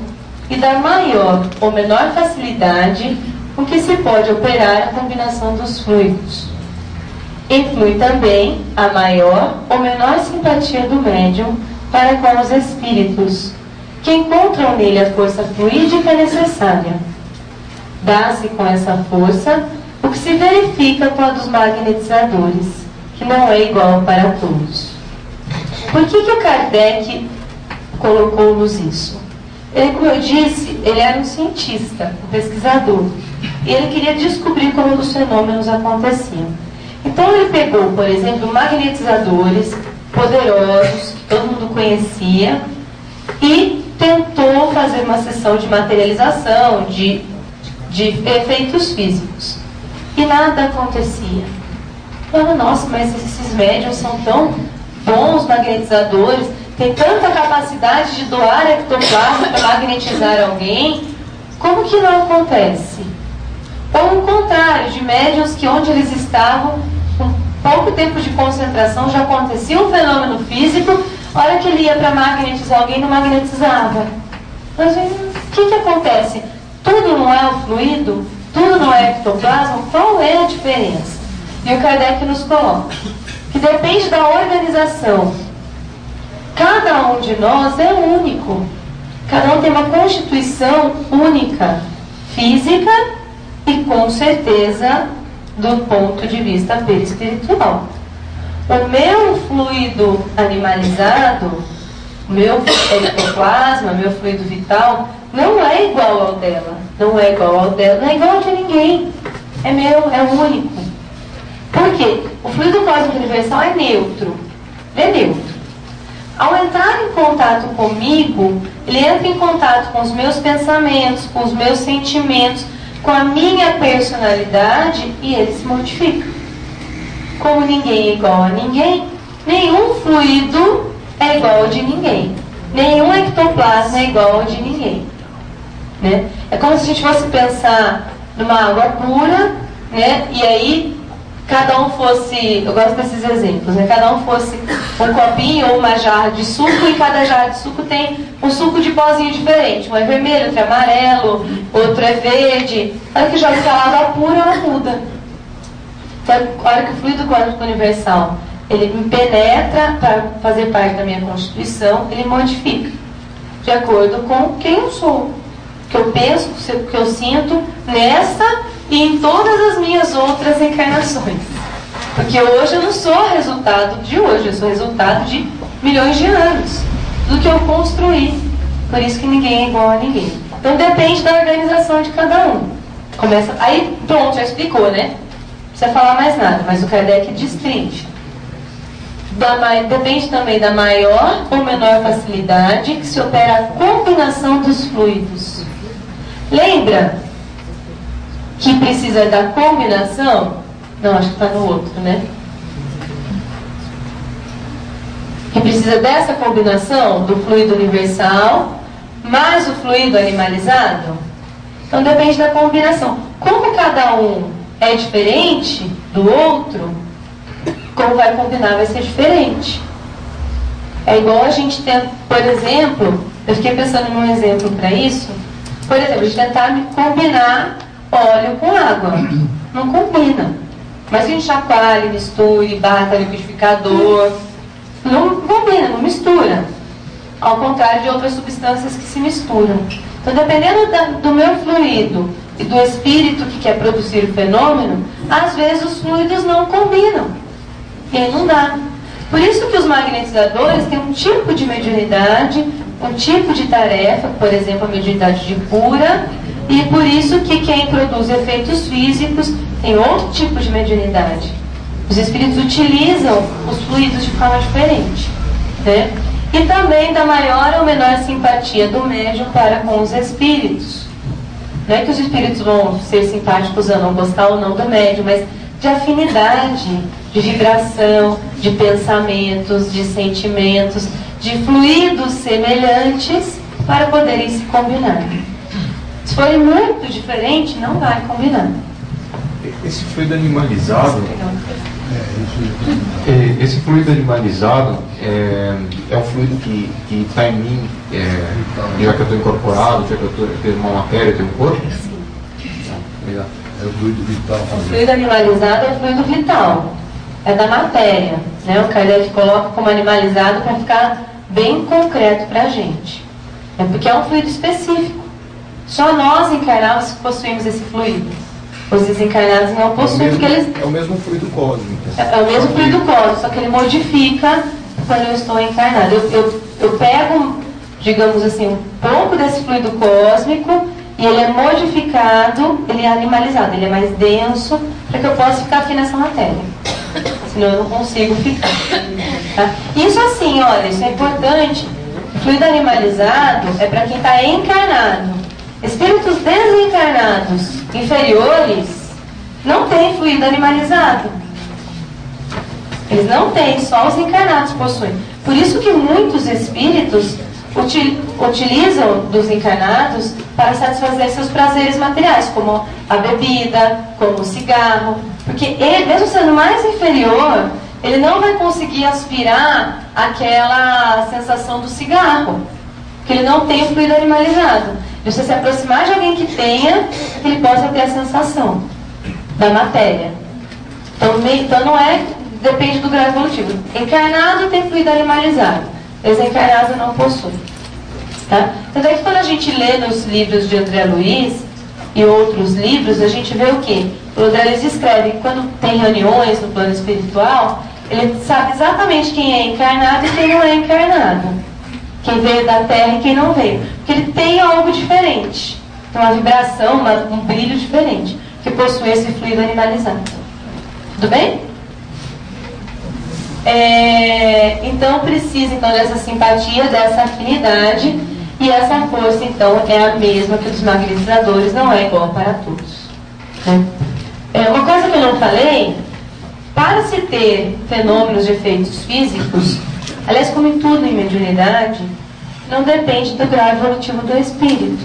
e da maior ou menor facilidade com que se pode operar a combinação dos fluidos. Influi também a maior ou menor simpatia do médium para com os espíritos, que encontram nele a força fluídica necessária. Dá-se com essa força o que se verifica com a dos magnetizadores, que não é igual para todos. Por que o Kardec colocou-nos isso? Ele, como eu disse, ele era um cientista, um pesquisador. E ele queria descobrir como os fenômenos aconteciam. Então ele pegou, por exemplo, magnetizadores poderosos, que todo mundo conhecia, e tentou fazer uma sessão de materialização, de efeitos físicos. E nada acontecia. Eu, nossa, mas esses médiuns são tão bons magnetizadores, têm tanta capacidade de doar ectoplasma para magnetizar alguém, como que não acontece? Ou o contrário, de médiuns que onde eles estavam, com pouco tempo de concentração, já acontecia um fenômeno físico, a hora que ele ia para magnetizar alguém, não magnetizava. Mas o que acontece? Tudo não é o fluido? Tudo não é ectoplasma? Qual é a diferença? E o Kardec nos coloca que depende da organização. Cada um de nós é único. Cada um tem uma constituição única, física e, com certeza, do ponto de vista perispiritual. O meu fluido animalizado, o meu ectoplasma, meu fluido vital, não é igual ao dela. Não é igual ao dela, não é igual ao de ninguém. É meu, é único. Por quê? O fluido cósmico universal é neutro. Ele é neutro. Ao entrar em contato comigo, ele entra em contato com os meus pensamentos, com os meus sentimentos, com a minha personalidade e ele se modifica. Como ninguém é igual a ninguém, nenhum fluido é igual ao de ninguém. Nenhum ectoplasma é igual ao de ninguém. Né? É como se a gente fosse pensar numa água pura, né? E aí cada um fosse, eu gosto desses exemplos, né? Cada um fosse um copinho ou uma jarra de suco, e cada jarra de suco tem um suco de pozinho diferente. Um é vermelho, outro é amarelo, outro é verde. A hora que joga aquela água pura, ela muda. Então, a hora que o fluido cósmico universal ele me penetra para fazer parte da minha constituição, ele modifica de acordo com quem eu sou, o que eu penso, o que eu sinto nessa e em todas as minhas outras encarnações. Porque hoje eu não sou resultado de hoje, eu sou resultado de milhões de anos, do que eu construí. Por isso que ninguém é igual a ninguém. Então depende da organização de cada um. Começa, aí pronto, já explicou, né? Não precisa falar mais nada, mas o Kardec destrincha. Depende também da maior ou menor facilidade que se opera a combinação dos fluidos. Lembra que precisa da combinação? Não, acho que está no outro, né? Que precisa dessa combinação do fluido universal mais o fluido animalizado? Então depende da combinação. Como cada um é diferente do outro, como vai combinar vai ser diferente. É igual a gente tem, por exemplo, eu fiquei pensando num exemplo para isso. Por exemplo, a gente tentar combinar óleo com água. Não combina. Mas a gente chacoalha, misture, bata liquidificador. Não combina, não mistura. Ao contrário de outras substâncias que se misturam. Então, dependendo do meu fluido e do espírito que quer produzir o fenômeno, às vezes os fluidos não combinam. E aí não dá. Por isso que os magnetizadores têm um tipo de mediunidade, um tipo de tarefa, por exemplo, a mediunidade de cura, e por isso que quem produz efeitos físicos tem outro tipo de mediunidade. Os espíritos utilizam os fluidos de forma diferente, né? E também da maior ou menor simpatia do médium para com os espíritos. Não é que os espíritos vão ser simpáticos ou não, gostar ou não do médium, mas de afinidade, de vibração, de pensamentos, de sentimentos, de fluidos semelhantes para poderem se combinar. Se forem muito diferentes, não vai combinar. Esse fluido animalizado, é um fluido que está em mim, já que eu estou incorporado, já que eu tenho uma matéria, eu tenho um corpo? Obrigado. É o fluido vital. O fluido animalizado é o fluido vital, é da matéria, né? O Kardec coloca como animalizado para ficar bem concreto para a gente. É porque é um fluido específico. Só nós encarnados possuímos esse fluido. Os desencarnados não possuem, porque eles... É o mesmo fluido cósmico. É o mesmo fluido cósmico, só que ele modifica quando eu estou encarnado. Eu pego, digamos assim, um pouco desse fluido cósmico e ele é modificado, ele é animalizado, ele é mais denso, para que eu possa ficar aqui nessa matéria. Senão eu não consigo ficar. Tá? Isso assim, olha, isso é importante Fluido animalizado é para quem está encarnado. Espíritos desencarnados inferiores não têm fluido animalizado. Eles não têm, só os encarnados possuem. Por isso que muitos espíritos utilizam dos encarnados para satisfazer seus prazeres materiais, como a bebida, como o cigarro. Porque ele, mesmo sendo mais inferior, ele não vai conseguir aspirar aquela sensação do cigarro, porque ele não tem o fluido animalizado. E você se aproximar de alguém que tenha, que ele possa ter a sensação da matéria. Então não é, depende do grau evolutivo. Encarnado tem fluido animalizado, desencarnado não possui. Tá? Tanto é que quando a gente lê nos livros de André Luiz e outros livros, a gente vê o quê? O André Luiz escreve que quando tem reuniões no plano espiritual, ele sabe exatamente quem é encarnado e quem não é encarnado. Quem veio da Terra e quem não veio. Porque ele tem algo diferente. Tem uma vibração, um brilho diferente, que possui esse fluido animalizado. Tudo bem? Então precisa dessa simpatia, dessa afinidade, e essa força então é a mesma que dos magnetizadores, não é igual para todos. Uma coisa que eu não falei, para se ter fenômenos de efeitos físicos, aliás, como em tudo em mediunidade, não depende do grau evolutivo do espírito.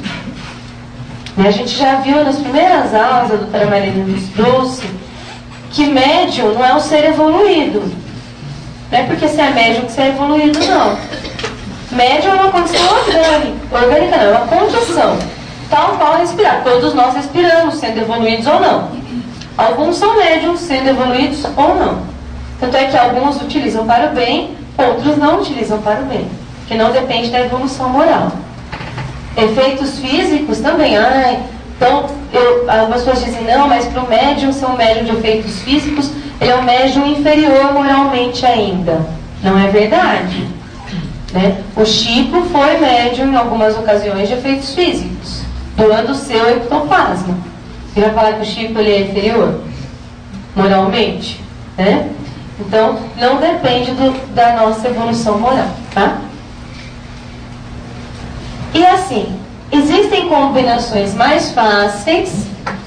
A gente já viu nas primeiras aulas, a doutora Marina nos trouxe, que médium não é um ser evoluído. Não é porque você é médium que você é evoluído, não. Médium é uma condição orgânica não, é uma condição. Tal qual respirar. Todos nós respiramos, sendo evoluídos ou não. Alguns são médiums, sendo evoluídos ou não. Tanto é que alguns utilizam para o bem, outros não utilizam para o bem. Que não depende da evolução moral. Efeitos físicos também. Então, algumas pessoas dizem, não, mas para o médium ser um médium de efeitos físicos, ele é um médium inferior moralmente ainda. Não é verdade. Né? O Chico foi médium em algumas ocasiões de efeitos físicos, doando o seu ectoplasma. Você vai falar que o Chico ele é inferior moralmente? Né? Então, não depende da nossa evolução moral. Tá? E assim, existem combinações mais fáceis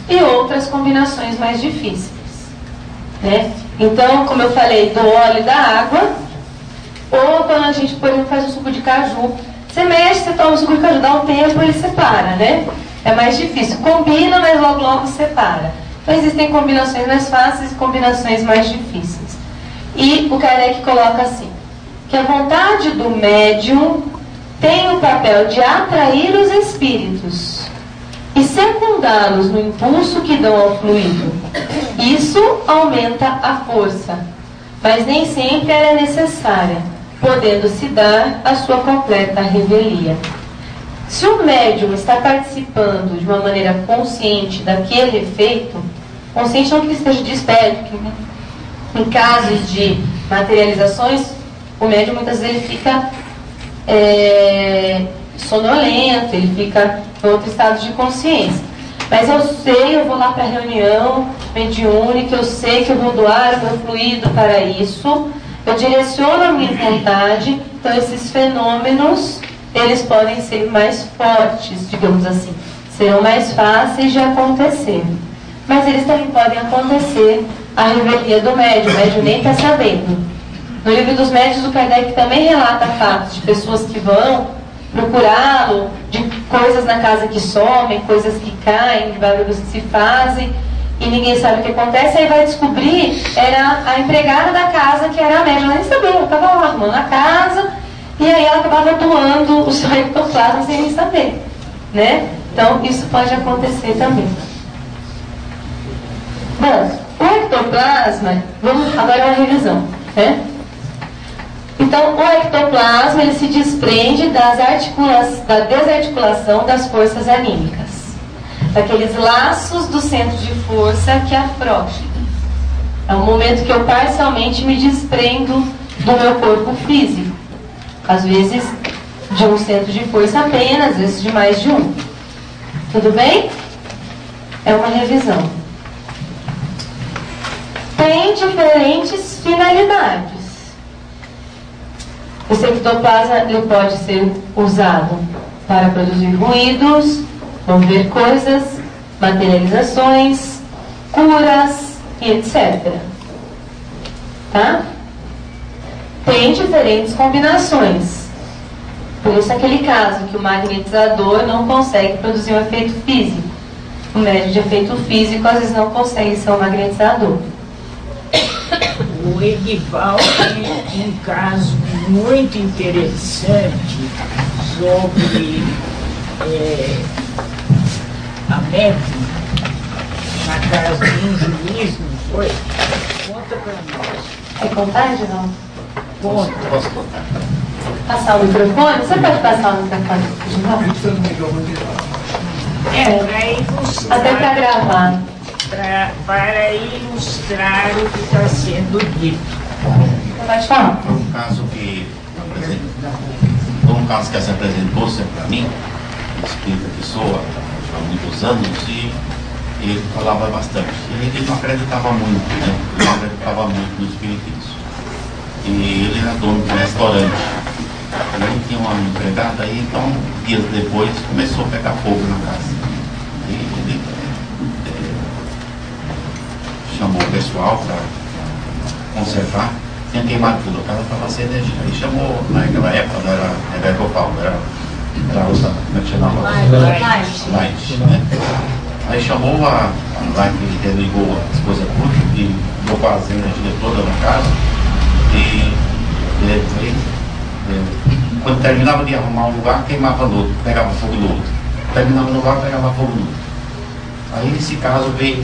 e outras combinações mais difíceis. Né? Então, como eu falei, do óleo e da água, ou quando a gente, por exemplo, faz um suco de caju, você mexe, você toma o suco de caju, dá um tempo e ele separa, né? É mais difícil. Combina, mas logo logo separa. Então, existem combinações mais fáceis e combinações mais difíceis. E o Kardec coloca assim, que a vontade do médium tem o papel de atrair os espíritos e secundá-los no impulso que dão ao fluido. Isso aumenta a força, mas nem sempre ela é necessária, podendo se dar a sua completa revelia. Se o médium está participando de uma maneira consciente daquele efeito, consciente não que ele esteja desperto, que em casos de materializações, o médium muitas vezes ele fica sonolento, ele fica em outro estado de consciência. Mas eu sei, eu vou lá para a reunião mediúnica, eu sei que eu vou doar o meu fluido para isso, eu direciono a minha vontade, então esses fenômenos, eles podem ser mais fortes, digamos assim, serão mais fáceis de acontecer. Mas eles também podem acontecer a revelia do médium, o médium nem está sabendo. No livro dos médiuns, o Kardec também relata fatos de pessoas que vão procurá-lo, de coisas na casa que somem, coisas que caem, de barulhos que se fazem, e ninguém sabe o que acontece, aí vai descobrir, era a empregada da casa que era a médium. Ela nem sabia, ela estava lá arrumando a casa, e aí ela acabava doando o seu ectoplasma sem nem saber. Né? Então, isso pode acontecer também. Bom, o ectoplasma, vamos agora uma revisão. Né? Então, o ectoplasma ele se desprende da desarticulação das forças anímicas, daqueles laços do centro de força que afrouxam. É o momento que eu parcialmente me desprendo do meu corpo físico, às vezes de um centro de força apenas, às vezes de mais de um. Tudo bem? É uma revisão. Tem diferentes finalidades. Esse ectoplasma ele pode ser usado para produzir ruídos, mover coisas, materializações, curas e etc. Tá? Tem diferentes combinações. Por isso aquele caso que o magnetizador não consegue produzir um efeito físico. O médium de efeito físico às vezes não consegue ser um magnetizador. O Edivaldo tem um caso muito interessante sobre a médium na casa de um juiz, não foi? Conta para nós. Quer contar, Edinaldo? Conta. Posso contar? Passar o microfone? Você pode passar o microfone, Edinaldo? Para ilustrar. Até para gravar. Para ilustrar o que está sendo dito. Pode falar. Foi um caso que se apresentou sempre para mim, um espírita que soa há muitos anos, e ele falava bastante. E ele não acreditava muito, né? Ele não acreditava muito no espiritismo. E ele era dono de um restaurante. E ele tinha uma empregada aí, então, dias depois, começou a pegar fogo na casa. E ele chamou o pessoal para conservar. Tinha queimado tudo, a casa estava sem energia. Aí chamou, naquela época não era Evercopal, era outra, como é que chamava? Light, né? Aí chamou a Light, que ligou as coisas tudo e deu quase a energia toda na casa. E quando terminava de arrumar um lugar, queimava no outro, pegava fogo no outro. Terminava no lugar, pegava fogo no outro. Aí esse caso veio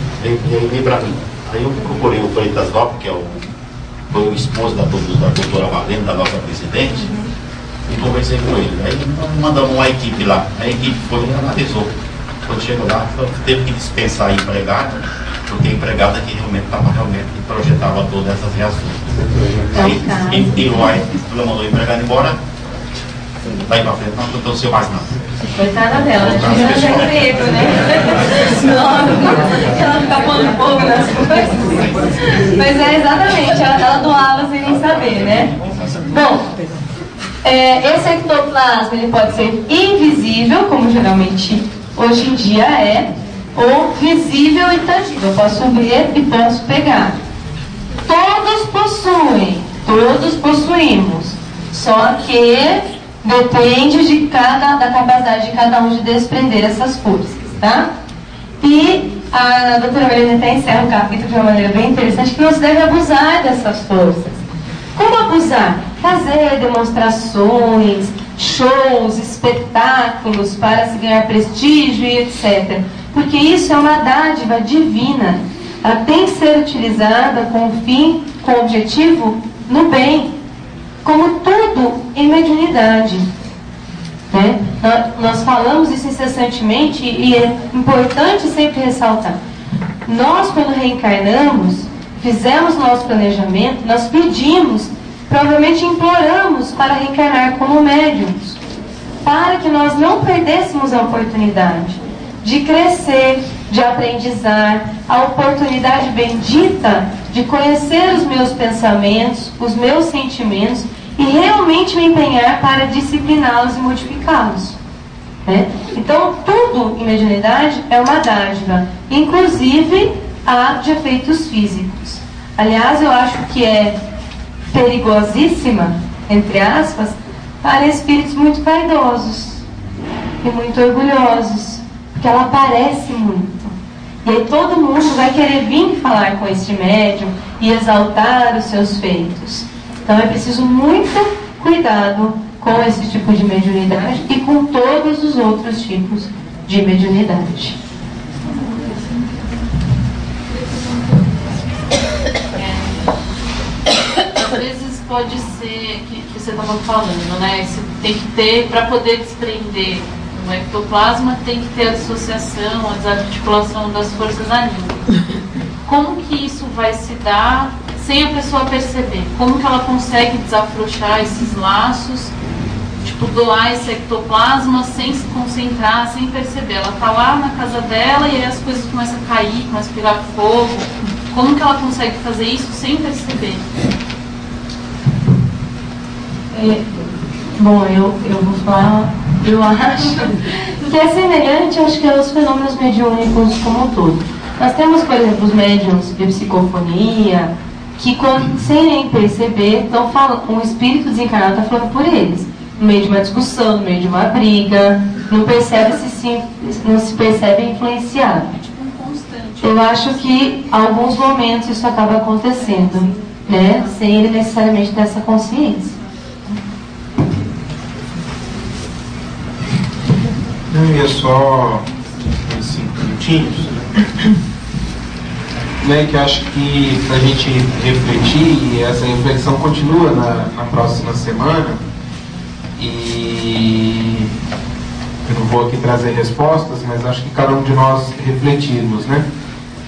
para mim. Aí eu procurei o Freitas Lopes, que foi o esposo da doutora Valene, da nossa presidente, e conversei com ele. Aí mandamos uma equipe lá. A equipe foi e analisou. Quando chegou lá, teve que dispensar a empregada, porque a empregada que realmente projetava todas essas reações. Aí tirou a equipe, ela mandou a empregada embora, daí para frente não aconteceu mais nada. Coitada dela, a gente não tem emprego, né? Ela fica pondo fogo nas coisas. Mas é exatamente, ela doava sem nem saber, né? Bom, esse ectoplasma ele pode ser invisível, como geralmente hoje em dia é, ou visível e tangível. Eu posso ver e posso pegar. Todos possuem, todos possuímos, só que depende da capacidade de cada um de desprender essas forças, tá? E a doutora Valene até encerra o capítulo de uma maneira bem interessante, que não se deve abusar dessas forças. Como abusar? Fazer demonstrações, shows, espetáculos para se ganhar prestígio e etc. Porque isso é uma dádiva divina. Ela tem que ser utilizada com o fim, com o objetivo no bem. Como tudo em mediunidade. Né? Nós falamos isso incessantemente e é importante sempre ressaltar. Nós, quando reencarnamos, fizemos nosso planejamento, nós pedimos, provavelmente imploramos para reencarnar como médiuns, para que nós não perdêssemos a oportunidade de crescer, de aprendizar, a oportunidade bendita de conhecer os meus pensamentos, os meus sentimentos e realmente me empenhar para discipliná-los e modificá-los. Né? Então, tudo em mediunidade é uma dádiva, inclusive a de efeitos físicos. Aliás, eu acho que é perigosíssima, entre aspas, para espíritos muito vaidosos e muito orgulhosos, porque ela aparece muito. E aí todo mundo vai querer vir falar com este médium e exaltar os seus feitos. Então é preciso muito cuidado com esse tipo de mediunidade e com todos os outros tipos de mediunidade. Às vezes pode ser que você estava falando, né? Você tem que ter, para poder desprender o ectoplasma, tem que ter a dissociação, a desarticulação das forças anímicas. Como que isso vai se dar sem a pessoa perceber? Como que ela consegue desafrouxar esses laços, tipo, doar esse ectoplasma sem se concentrar, sem perceber? Ela está lá na casa dela e aí as coisas começam a cair, começam a pegar fogo. Como que ela consegue fazer isso sem perceber? Bom, eu vou falar, eu acho que é semelhante, acho que aos fenômenos mediúnicos como um todo. Nós temos, por exemplo, os médiums de psicofonia, que sem nem perceber, estão falando, um espírito desencarnado está falando por eles, no meio de uma discussão, no meio de uma briga, não se percebe influenciado. Eu acho que em alguns momentos isso acaba acontecendo, né, sem ele necessariamente ter essa consciência. Eu ia só 5 minutinhos, né, que eu acho que para a gente refletir, e essa reflexão continua na próxima semana, e eu não vou aqui trazer respostas, mas acho que cada um de nós refletirmos, né?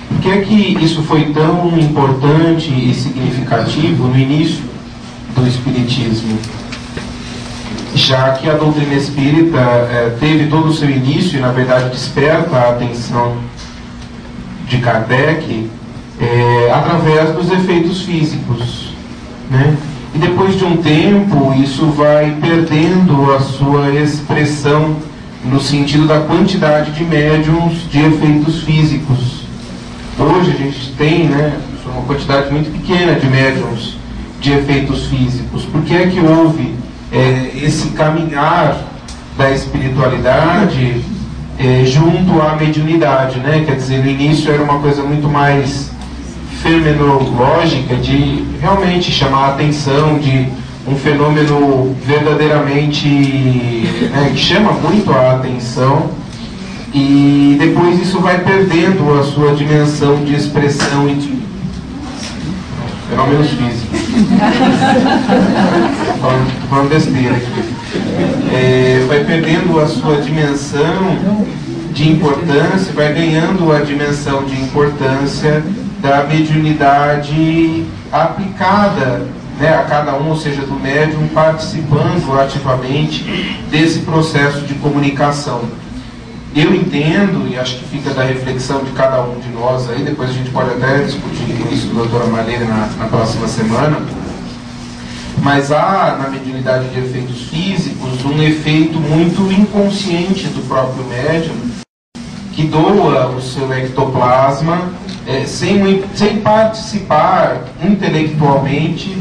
Por que é que isso foi tão importante e significativo no início do Espiritismo? Já que a doutrina espírita teve todo o seu início e, na verdade, desperta a atenção de Kardec através dos efeitos físicos, né? E depois de um tempo, isso vai perdendo a sua expressão no sentido da quantidade de médiums de efeitos físicos. Hoje a gente tem, né, uma quantidade muito pequena de médiums de efeitos físicos. Por que é que houve esse caminhar da espiritualidade junto à mediunidade, né? Quer dizer, no início era uma coisa muito mais fenomenológica, de realmente chamar a atenção de um fenômeno verdadeiramente, né, que chama muito a atenção, e depois isso vai perdendo a sua dimensão de expressão e de fenômenos físicos. Estou falando besteira aqui. Vai perdendo a sua dimensão de importância, vai ganhando a dimensão de importância da mediunidade aplicada, né, a cada um, ou seja, do médium participando ativamente desse processo de comunicação. Eu entendo, e acho que fica da reflexão de cada um de nós aí, depois a gente pode até discutir com isso com a doutora Marlene na próxima semana, mas há na mediunidade de efeitos físicos um efeito muito inconsciente do próprio médium, que doa o seu ectoplasma sem participar intelectualmente,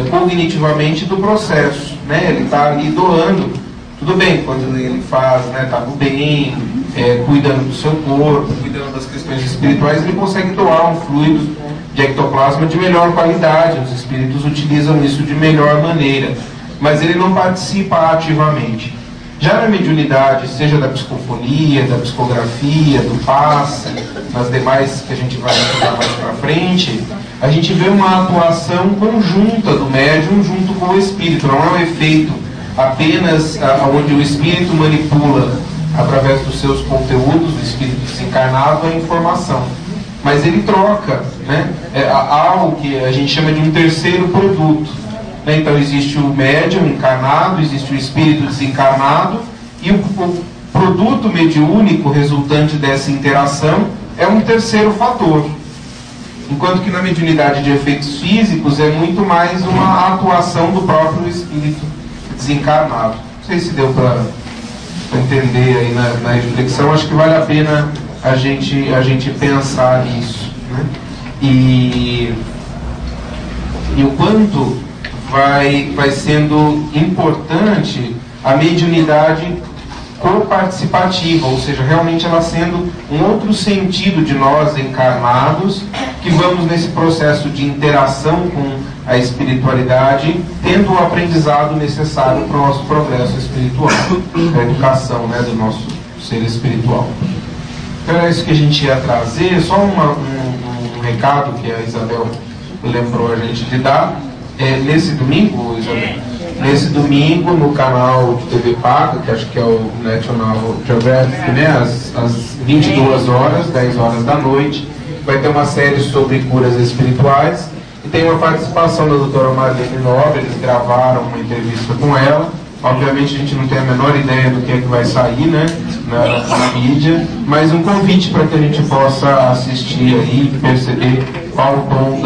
cognitivamente do processo, né? Ele está ali doando. Tudo bem, quando ele faz, né, está no bem, cuidando do seu corpo, cuidando das questões espirituais, ele consegue doar um fluido de ectoplasma de melhor qualidade, os espíritos utilizam isso de melhor maneira, mas ele não participa ativamente. Já na mediunidade, seja da psicofonia, da psicografia, do passe, nas demais que a gente vai estudar mais para frente, a gente vê uma atuação conjunta do médium junto com o espírito. Não é um efeito apenas onde o espírito manipula, através dos seus conteúdos, o espírito desencarnado, a informação. Mas ele troca, né? Algo que a gente chama de um terceiro produto. Então existe o médium encarnado, existe o espírito desencarnado, e o produto mediúnico resultante dessa interação é um terceiro fator. Enquanto que na mediunidade de efeitos físicos é muito mais uma atuação do próprio espírito desencarnado. Não sei se deu para entender aí na reflexão, acho que vale a pena a gente pensar nisso, né? E o quanto vai sendo importante a mediunidade coparticipativa, ou seja, realmente ela sendo um outro sentido de nós encarnados, que vamos nesse processo de interação com a espiritualidade, tendo o aprendizado necessário para o nosso progresso espiritual, a educação, né, do nosso ser espiritual. Então era isso que a gente ia trazer, só um recado que a Isabel lembrou a gente de dar. Nesse domingo, Isabel, nesse domingo no canal de TV Paga, que acho que é o National Geographic, né, às 22 horas, 10 horas da noite, vai ter uma série sobre curas espirituais, e tem uma participação da doutora Marlene Nobre. Eles gravaram uma entrevista com ela. Obviamente a gente não tem a menor ideia do que é que vai sair, né, na mídia, mas um convite para que a gente possa assistir aí e perceber qual o tom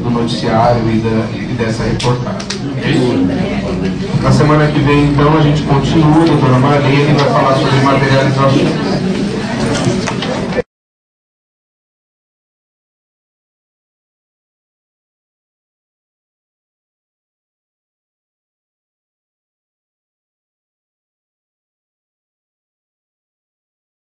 do noticiário e dessa reportagem. Na semana que vem, então, a gente continua, a doutora Marlene vai falar sobre materializações.